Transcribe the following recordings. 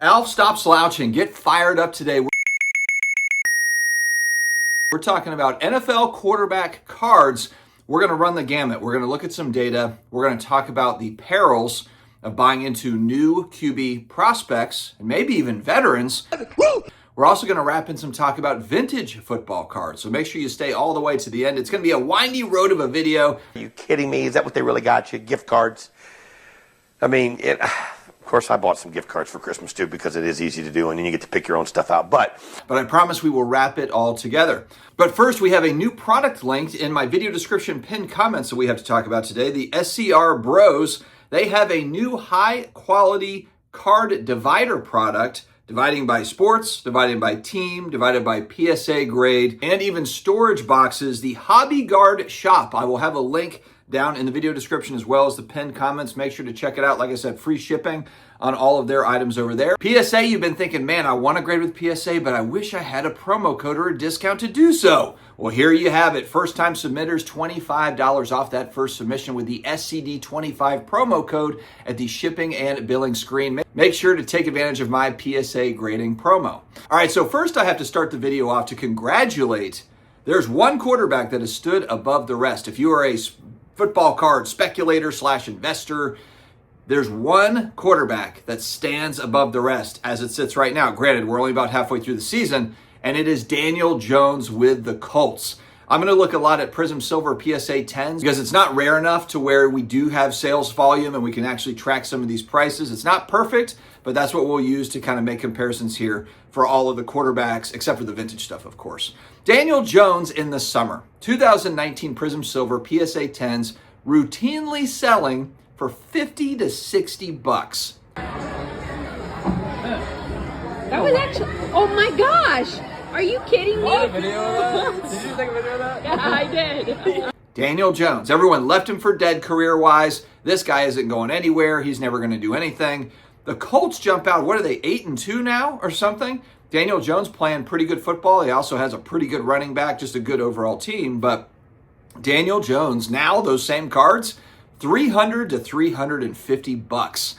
Alf, stop slouching. Get fired up today. We're talking about NFL quarterback cards. We're going to run the gamut. We're going to look at some data. We're going to talk about the perils of buying into new QB prospects and maybe even veterans. We're also going to wrap in some talk about vintage football cards. So make sure you stay all the way to the end. It's going to be a windy road of a video. Are you kidding me? Is that what they really got you? Gift cards? I mean, of course I bought some gift cards for Christmas too because it is easy to do and then you get to pick your own stuff out. But I promise we will wrap it all together. But first, we have a new product linked in my video description pinned comments that we have to talk about today. The SCR Bros, they have a new high quality card divider product, dividing by sports, divided by team, divided by PSA grade, and even storage boxes. The Hobby Guard shop. I will have a link down in the video description as well as the pinned comments. Make sure to check it out. Like I said, free shipping on all of their items over there. PSA, you've been thinking, man, I want to grade with PSA, but I wish I had a promo code or a discount to do so. Well, here you have it. First time submitters, $25 off that first submission with the SCD25 promo code at the shipping and billing screen. Make sure to take advantage of my PSA grading promo. All right, so first I have to start the video off to congratulate. There's one quarterback that has stood above the rest. If you are a football card speculator / investor, there's one quarterback that stands above the rest as it sits right now. Granted, we're only about halfway through the season, and it is Daniel Jones with the Colts. I'm going to look a lot at Prism Silver PSA 10s because it's not rare enough to where we do have sales volume and we can actually track some of these prices. It's not perfect, but that's what we'll use to kind of make comparisons here for all of the quarterbacks, except for the vintage stuff, of course. Daniel Jones in the summer. 2019 Prism Silver PSA 10s routinely selling for 50 to 60 bucks. That was actually, oh my gosh. Are you kidding me? Did you take a video of that? Yeah, I did. Daniel Jones. Everyone left him for dead career-wise. This guy isn't going anywhere. He's never going to do anything. The Colts jump out. What are they, 8-2 now or something? Daniel Jones playing pretty good football. He also has a pretty good running back, just a good overall team. But Daniel Jones, now those same cards, 300 to 350 bucks.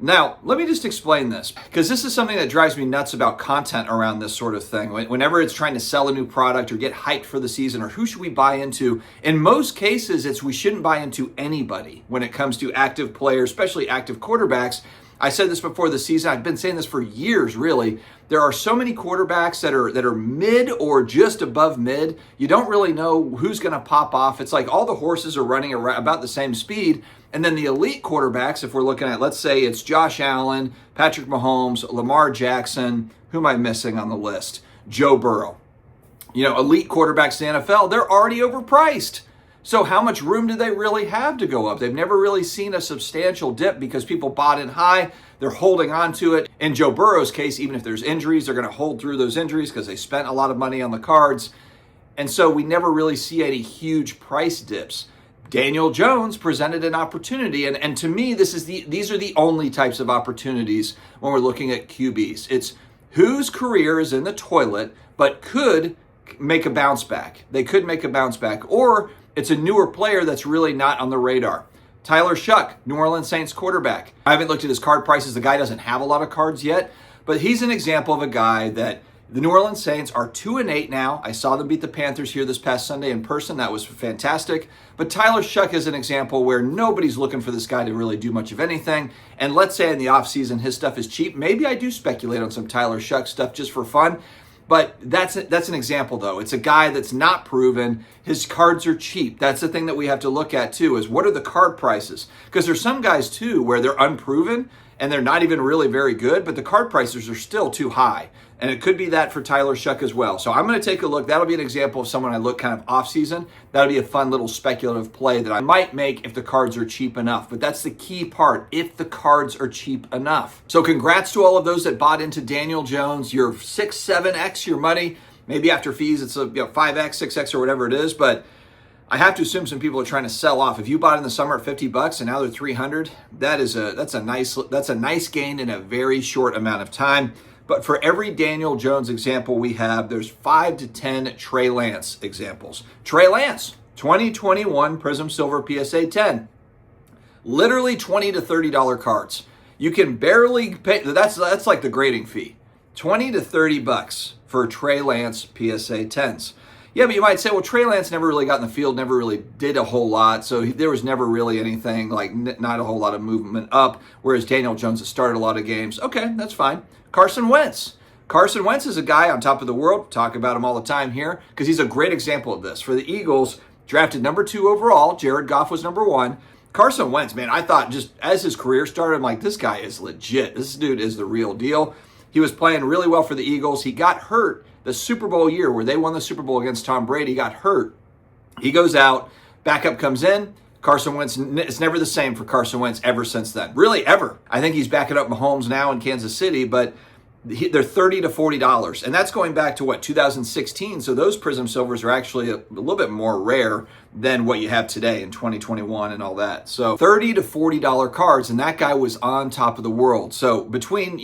Now, let me just explain this, because this is something that drives me nuts about content around this sort of thing. Whenever it's trying to sell a new product or get hyped for the season or who should we buy into, in most cases, it's we shouldn't buy into anybody when it comes to active players, especially active quarterbacks. I said this before the season. I've been saying this for years, really. There are so many quarterbacks that are mid or just above mid. You don't really know who's going to pop off. It's like all the horses are running about the same speed. And then the elite quarterbacks, if we're looking at, let's say it's Josh Allen, Patrick Mahomes, Lamar Jackson, who am I missing on the list? Joe Burrow. You know, elite quarterbacks in the NFL, they're already overpriced. So how much room do they really have to go up? They've never really seen a substantial dip because people bought in high. They're holding on to it. In Joe Burrow's case, even if there's injuries, they're going to hold through those injuries because they spent a lot of money on the cards. And so we never really see any huge price dips. Daniel Jones presented an opportunity, and to me, these are the only types of opportunities when we're looking at QBs. It's whose career is in the toilet but could make a bounce back. They could make a bounce back, or it's a newer player that's really not on the radar. Tyler Shuck, New Orleans Saints quarterback. I haven't looked at his card prices. The guy doesn't have a lot of cards yet, but he's an example of a guy that the New Orleans Saints are 2-8 now. I saw them beat the Panthers here this past Sunday in person. That was fantastic. But Tyler Shuck is an example where nobody's looking for this guy to really do much of anything. And let's say in the offseason his stuff is cheap. Maybe I do speculate on some Tyler Shuck stuff just for fun. But that's an example, though. It's a guy that's not proven. His cards are cheap. That's the thing that we have to look at, too, is what are the card prices? Because there's some guys, too, where they're unproven and they're not even really very good, but the card prices are still too high. And it could be that for Tyler Shuck as well. So I'm going to take a look. That'll be an example of someone I look kind of off-season. That'll be a fun little speculative play that I might make if the cards are cheap enough. But that's the key part, if the cards are cheap enough. So congrats to all of those that bought into Daniel Jones. You're 6, 7x your money. Maybe after fees, it's a 5x, 6x, or whatever it is. But I have to assume some people are trying to sell off. If you bought in the summer at 50 bucks and now they're 300, that's a nice gain in a very short amount of time. But for every Daniel Jones example we have, there's 5 to 10 Trey Lance examples. Trey Lance, 2021 Prism Silver PSA 10. Literally $20 to $30 cards. You can barely pay. That's like the grading fee, $20 to $30 for Trey Lance PSA 10s. Yeah, but you might say, well, Trey Lance never really got in the field, never really did a whole lot, so there was never really anything, like not a whole lot of movement up, whereas Daniel Jones has started a lot of games. Okay, that's fine. Carson Wentz. Carson Wentz is a guy on top of the world. Talk about him all the time here because he's a great example of this. For the Eagles, drafted number 2 overall. Jared Goff was number 1. Carson Wentz, man, I thought just as his career started, I'm like, this guy is legit. This dude is the real deal. He was playing really well for the Eagles. He got hurt the Super Bowl year where they won the Super Bowl against Tom Brady. Got hurt. He goes out. Backup comes in. Carson Wentz, it's never the same for Carson Wentz ever since then. Really, ever. I think he's backing up Mahomes now in Kansas City, but they're $30 to $40. And that's going back to, 2016. So those Prism Silvers are actually a little bit more rare than what you have today in 2021 and all that. So $30 to $40 cards, and that guy was on top of the world. So between,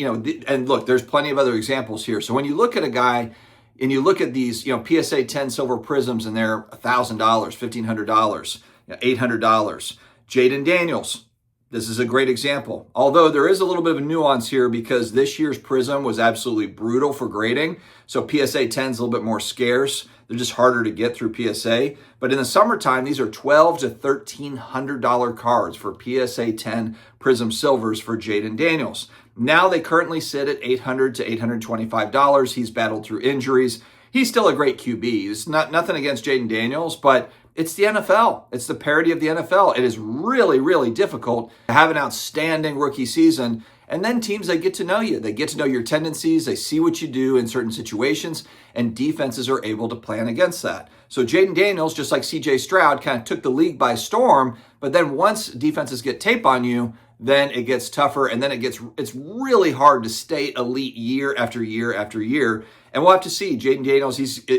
and look, there's plenty of other examples here. So when you look at a guy and you look at these, PSA 10 silver prisms and they're $1,000, $1,500, $800. Jaden Daniels. This is a great example. Although there is a little bit of a nuance here because this year's Prism was absolutely brutal for grading. So PSA 10 is a little bit more scarce. They're just harder to get through PSA. But in the summertime, these are $1,200 to $1,300 cards for PSA 10 Prism Silvers for Jaden Daniels. Now they currently sit at $800 to $825. He's battled through injuries. He's still a great QB. It's nothing against Jaden Daniels, but it's the NFL. It's the parody of the NFL. It is really, really difficult to have an outstanding rookie season. And then teams, they get to know you. They get to know your tendencies. They see what you do in certain situations. And defenses are able to plan against that. So Jaden Daniels, just like CJ Stroud, kind of took the league by storm. But then once defenses get tape on you, then it gets tougher. And then it's really hard to stay elite year after year after year. And we'll have to see. Jaden Daniels,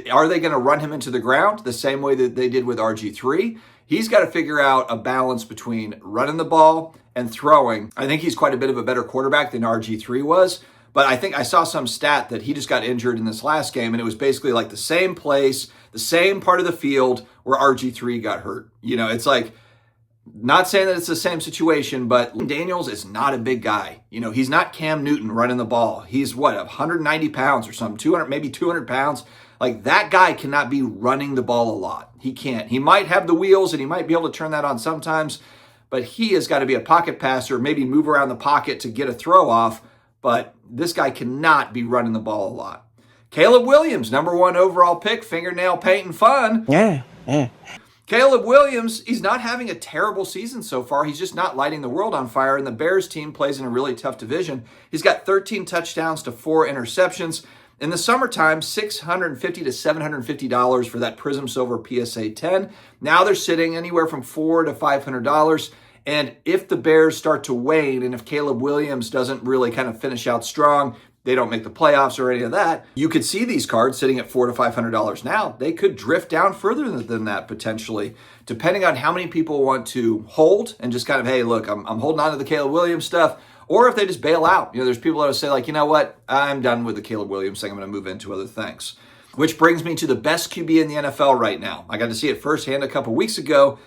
are they going to run him into the ground the same way that they did with RG3? He's got to figure out a balance between running the ball and throwing. I think he's quite a bit of a better quarterback than RG3 was. But I think I saw some stat that he just got injured in this last game, and it was basically like the same place, the same part of the field where RG3 got hurt. It's like, not saying that it's the same situation, but Daniels is not a big guy. He's not Cam Newton running the ball. He's 190 pounds or something, 200, maybe 200 pounds. Like that guy cannot be running the ball a lot. He can't. He might have the wheels and he might be able to turn that on sometimes, but he has got to be a pocket passer, maybe move around the pocket to get a throw off. But this guy cannot be running the ball a lot. Caleb Williams, number 1 overall pick, fingernail painting fun. Yeah. Caleb Williams, he's not having a terrible season so far. He's just not lighting the world on fire. And the Bears team plays in a really tough division. He's got 13 touchdowns to 4 interceptions. In the summertime, $650 to $750 for that Prism Silver PSA 10. Now they're sitting anywhere from $400 to $500. And if the Bears start to wane, and if Caleb Williams doesn't really kind of finish out strong, they don't make the playoffs or any of that, you could see these cards sitting at $400 to $500 now. They could drift down further than that potentially, depending on how many people want to hold and just kind of, hey, look, I'm holding on to the Caleb Williams stuff, or if they just bail out. There's people that will say like, you know what, I'm done with the Caleb Williams thing. I'm going to move into other things. Which brings me to the best QB in the NFL right now. I got to see it firsthand a couple weeks ago.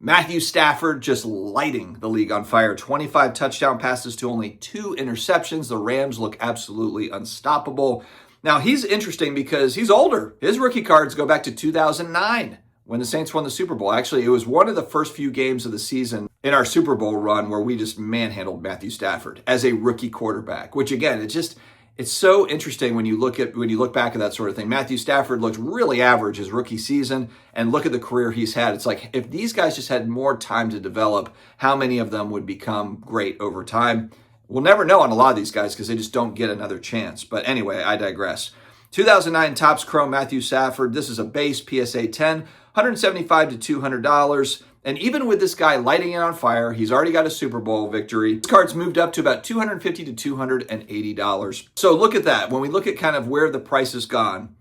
Matthew Stafford just lighting the league on fire. 25 touchdown passes to only 2 interceptions. The Rams look absolutely unstoppable. Now, he's interesting because he's older. His rookie cards go back to 2009 when the Saints won the Super Bowl. Actually, it was one of the first few games of the season in our Super Bowl run where we just manhandled Matthew Stafford as a rookie quarterback, which again, it's so interesting when you look back at that sort of thing. Matthew Stafford looked really average his rookie season, and look at the career he's had. It's like if these guys just had more time to develop, how many of them would become great over time? We'll never know on a lot of these guys because they just don't get another chance. But anyway, I digress. 2009 Topps Chrome Matthew Stafford. This is a base PSA 10, $175 to $200. And even with this guy lighting it on fire, he's already got a Super Bowl victory. This card's moved up to about $250 to $280. So look at that. When we look at kind of where the price has gone,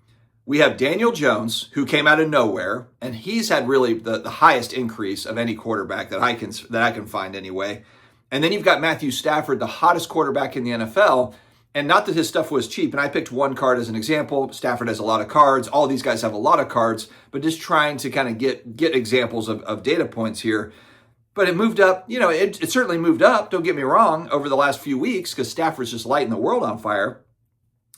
we have Daniel Jones, who came out of nowhere, and he's had really the highest increase of any quarterback that I can find anyway. And then you've got Matthew Stafford, the hottest quarterback in the NFL. And not that his stuff was cheap. And I picked one card as an example. Stafford has a lot of cards. All these guys have a lot of cards. But just trying to kind of get examples of data points here. But it moved up, it certainly moved up, don't get me wrong, over the last few weeks because Stafford's just lighting the world on fire.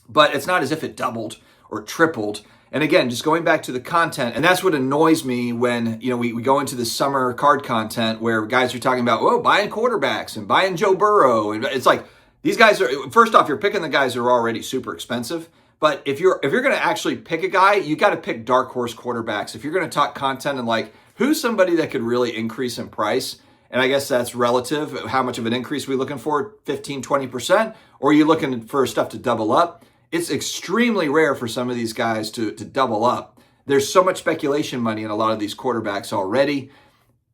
But it's not as if it doubled or tripled. And again, just going back to the content, and that's what annoys me when, we go into the summer card content where guys are talking about, buying quarterbacks and buying Joe Burrow. And it's like, these guys are, first off, you're picking the guys that are already super expensive. But if you're going to actually pick a guy, you got to pick dark horse quarterbacks. If you're going to talk content and like, who's somebody that could really increase in price? And I guess that's relative. How much of an increase are we looking for? 15, 20%? Or are you looking for stuff to double up? It's extremely rare for some of these guys to double up. There's so much speculation money in a lot of these quarterbacks already.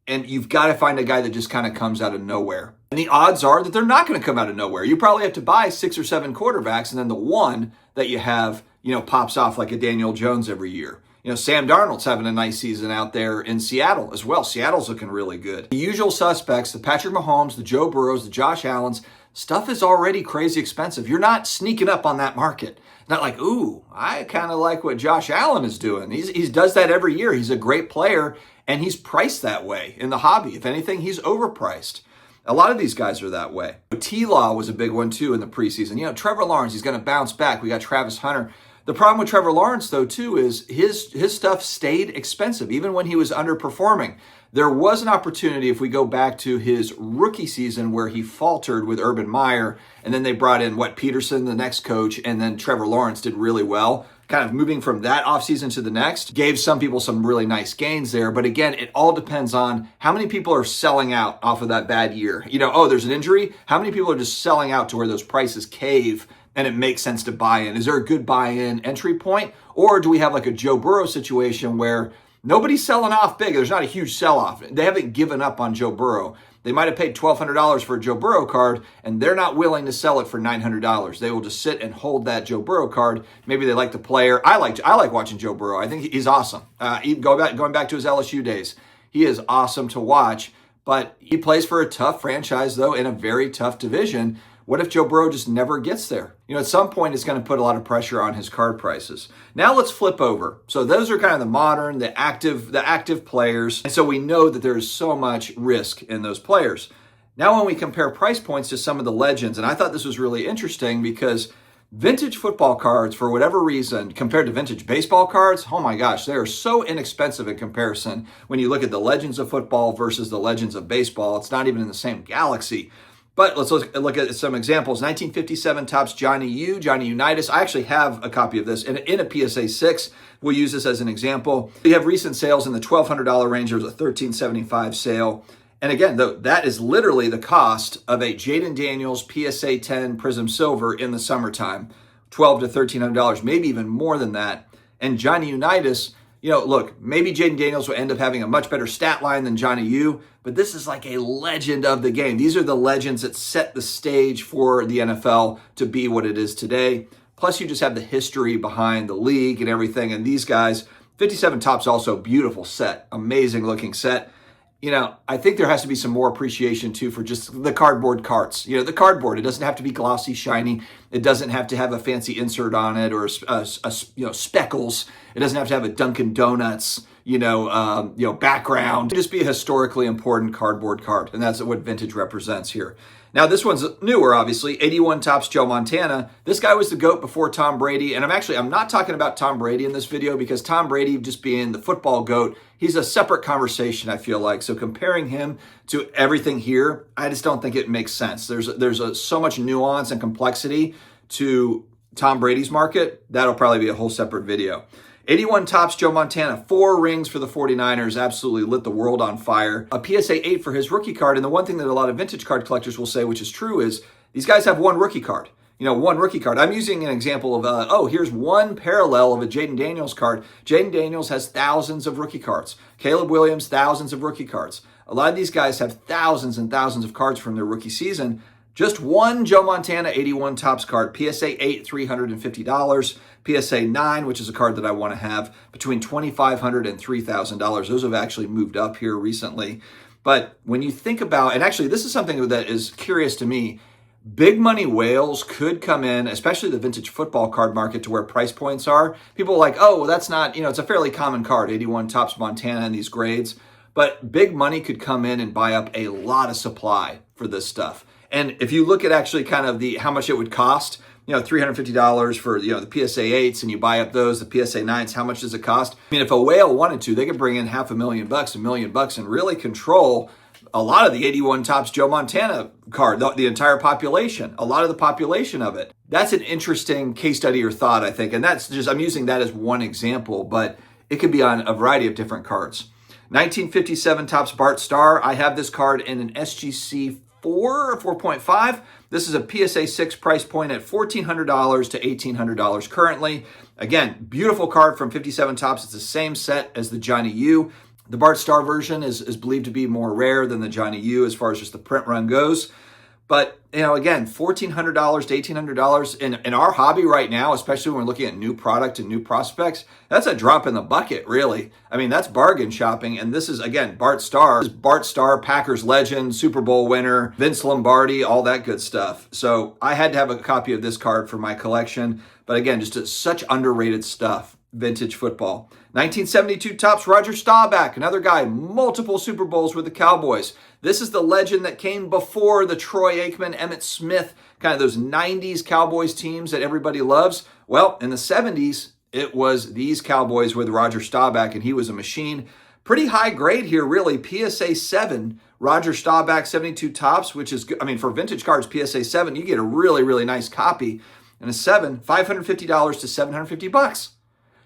And you've got to find a guy that just kind of comes out of nowhere. And the odds are that they're not going to come out of nowhere. You probably have to buy 6 or 7 quarterbacks, and then the one that you have, pops off like a Daniel Jones every year. Sam Darnold's having a nice season out there in Seattle as well. Seattle's looking really good. The usual suspects, the Patrick Mahomes, the Joe Burrows, the Josh Allens, stuff is already crazy expensive. You're not sneaking up on that market. Not like, ooh, I kind of like what Josh Allen is doing. He does that every year. He's a great player, and he's priced that way in the hobby. If anything, he's overpriced. A lot of these guys are that way. T-Law was a big one, too, in the preseason. Trevor Lawrence, he's going to bounce back. We got Travis Hunter. The problem with Trevor Lawrence, though, too, is his stuff stayed expensive, even when he was underperforming. There was an opportunity, if we go back to his rookie season, where he faltered with Urban Meyer, and then they brought in, Peterson, the next coach, and then Trevor Lawrence did really well. Kind of moving from that offseason to the next, gave some people some really nice gains there. But again, it all depends on how many people are selling out off of that bad year. There's an injury. How many people are just selling out to where those prices cave and it makes sense to buy in? Is there a good buy-in entry point? Or do we have like a Joe Burrow situation where nobody's selling off big? There's not a huge sell-off. They haven't given up on Joe Burrow. They might have paid $1,200 for a Joe Burrow card, and they're not willing to sell it for $900. They will just sit and hold that Joe Burrow card. Maybe they like the player. I like watching Joe Burrow. I think he's awesome. Going back to his LSU days, he is awesome to watch. But he plays for a tough franchise, though, in a very tough division. What if Joe Burrow just never gets there? At some point, it's going to put a lot of pressure on his card prices. Now let's flip over. So those are kind of the modern, the active players. And so we know that there's so much risk in those players. Now when we compare price points to some of the legends, and I thought this was really interesting because vintage football cards, for whatever reason, compared to vintage baseball cards, oh my gosh, they are so inexpensive in comparison. When you look at the legends of football versus the legends of baseball, it's not even in the same galaxy. But let's look at some examples. 1957 Topps Johnny Unitas. I actually have a copy of this in a PSA 6. We'll use this as an example. We have recent sales in the $1,200 range. There was a $1,375 sale. And again, that is literally the cost of a Jaden Daniels PSA 10 Prism Silver in the summertime. $1,200 to $1,300, maybe even more than that. And Johnny Unitas, look, maybe Jaden Daniels will end up having a much better stat line than Johnny U, but this is like a legend of the game. These are the legends that set the stage for the NFL to be what it is today. Plus, you just have the history behind the league and everything. And these guys, 57 Topps, also beautiful set, amazing looking set. I think there has to be some more appreciation too for just the cardboard carts. The cardboard, it doesn't have to be glossy, shiny. It doesn't have to have a fancy insert on it or speckles. It doesn't have to have a Dunkin' Donuts, background. Just be a historically important cardboard card, and that's what vintage represents here. Now, this one's newer, obviously. 81 Topps Joe Montana. This guy was the GOAT before Tom Brady. And I'm not talking about Tom Brady in this video because Tom Brady just being the football GOAT, he's a separate conversation, I feel like. So comparing him to everything here, I just don't think it makes sense. There's so much nuance and complexity to Tom Brady's market. That'll probably be a whole separate video. 81 Topps Joe Montana, 4 rings for the 49ers, absolutely lit the world on fire. A PSA 8 for his rookie card, and the one thing that a lot of vintage card collectors will say, which is true, is these guys have one rookie card. One rookie card. I'm using an example of, here's one parallel of a Jaden Daniels card. Jaden Daniels has thousands of rookie cards. Caleb Williams, thousands of rookie cards. A lot of these guys have thousands and thousands of cards from their rookie season. Just one Joe Montana 81 Topps card, PSA 8, $350. PSA 9, which is a card that I want to have, between $2,500 and $3,000. Those have actually moved up here recently. But when you think about, and actually this is something that is curious to me, big money whales could come in, especially the vintage football card market, to where price points are. People are like, oh, well, that's not, it's a fairly common card, 81 Topps Montana in these grades. But big money could come in and buy up a lot of supply for this stuff. And if you look at actually kind of how much it would cost, $350 for, the PSA 8s, and you buy up those, the PSA 9s, how much does it cost? I mean, if a whale wanted to, they could bring in $500,000, $1 million, and really control a lot of the 81 Topps Joe Montana card, the entire population, a lot of the population of it. That's an interesting case study or thought, I think. And I'm using that as one example, but it could be on a variety of different cards. 1957 Topps Bart Starr. I have this card in an SGC 4 or 4.5. This is a PSA 6 price point at $1,400 to $1,800 currently. Again, beautiful card from 57 Topps. It's the same set as the Johnny U. The Bart Starr version is believed to be more rare than the Johnny U as far as just the print run goes. But, again, $1,400 to $1,800 in our hobby right now, especially when we're looking at new product and new prospects, that's a drop in the bucket, really. I mean, that's bargain shopping. And this is, again, Bart Starr. This is Bart Starr, Packers legend, Super Bowl winner, Vince Lombardi, all that good stuff. So I had to have a copy of this card for my collection. But again, just such underrated stuff. Vintage football. 1972 Topps Roger Staubach, another guy, multiple Super Bowls with the Cowboys. This is the legend that came before the Troy Aikman, Emmitt Smith, kind of those 90s Cowboys teams that everybody loves. Well, in the 70s, it was these Cowboys with Roger Staubach, and he was a machine. Pretty high grade here, really. PSA 7, Roger Staubach 72 Topps, which is good. I mean, for vintage cards, PSA 7, you get a really, really nice copy. And a 7, $550 to $750.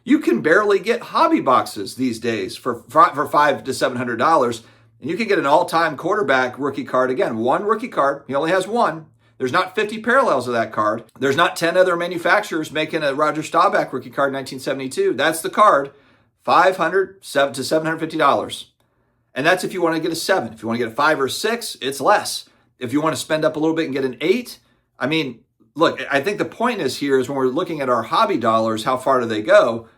You can barely get hobby boxes these days for $500 to $700, and you can get an all-time quarterback rookie card. Again, one rookie card. He only has one. There's not 50 parallels of that card. There's not 10 other manufacturers making a Roger Staubach rookie card in 1972. That's the card, $500 to $750. And that's if you want to get a 7. If you want to get a 5 or 6, it's less. If you want to spend up a little bit and get an 8, I mean, look, I think the point is here is when we're looking at our hobby dollars, how far do they go?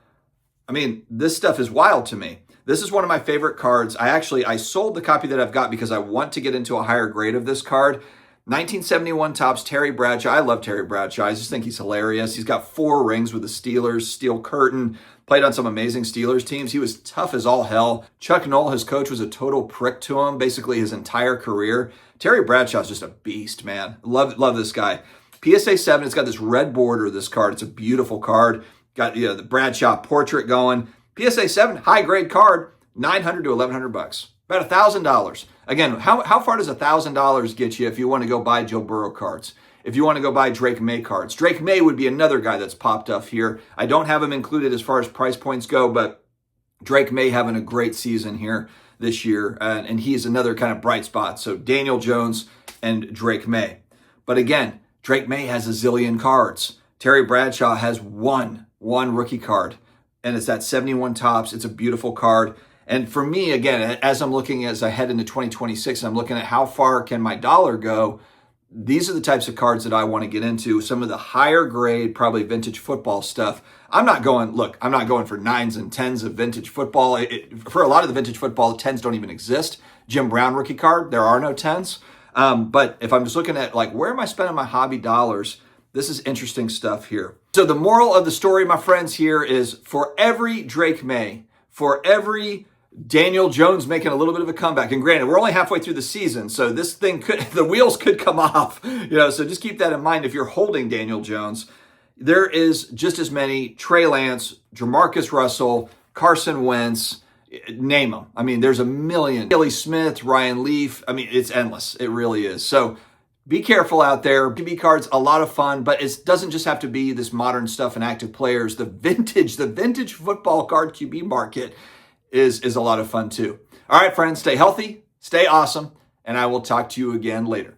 I mean, this stuff is wild to me. This is one of my favorite cards. I sold the copy that I've got because I want to get into a higher grade of this card. 1971 Topps Terry Bradshaw. I love Terry Bradshaw. I just think he's hilarious. He's got 4 rings with the Steelers, steel curtain, played on some amazing Steelers teams. He was tough as all hell. Chuck Noll, his coach, was a total prick to him basically his entire career. Terry Bradshaw's just a beast, man. Love this guy. PSA 7, it's got this red border, this card. It's a beautiful card. Got the Bradshaw portrait going. PSA 7, high grade card, $900 to $1,100. About $1,000. Again, how far does $1,000 get you if you want to go buy Joe Burrow cards? If you want to go buy Drake May cards. Drake May would be another guy that's popped up here. I don't have him included as far as price points go, but Drake May having a great season here this year, and he's another kind of bright spot. So Daniel Jones and Drake May. But again, Drake May has a zillion cards. Terry Bradshaw has one rookie card, and it's that 71 Topps. It's a beautiful card. And for me, again, as I head into 2026, and I'm looking at how far can my dollar go, these are the types of cards that I want to get into. Some of the higher grade, probably vintage football stuff. I'm not going for 9s and 10s of vintage football. For a lot of the vintage football, 10s don't even exist. Jim Brown rookie card, there are no 10s. But if I'm just looking at where am I spending my hobby dollars, this is interesting stuff here. So the moral of the story, my friends, here is for every Drake May, for every Daniel Jones making a little bit of a comeback, and granted, we're only halfway through the season, so this thing the wheels could come off, so just keep that in mind if you're holding Daniel Jones. There is just as many Trey Lance, Jamarcus Russell, Carson Wentz, name them. I mean, there's a million. Kelly Smith, Ryan Leaf. I mean, it's endless. It really is. So be careful out there. QB cards, a lot of fun, but it doesn't just have to be this modern stuff and active players. The vintage football card QB market is a lot of fun too. All right, friends, stay healthy, stay awesome, and I will talk to you again later.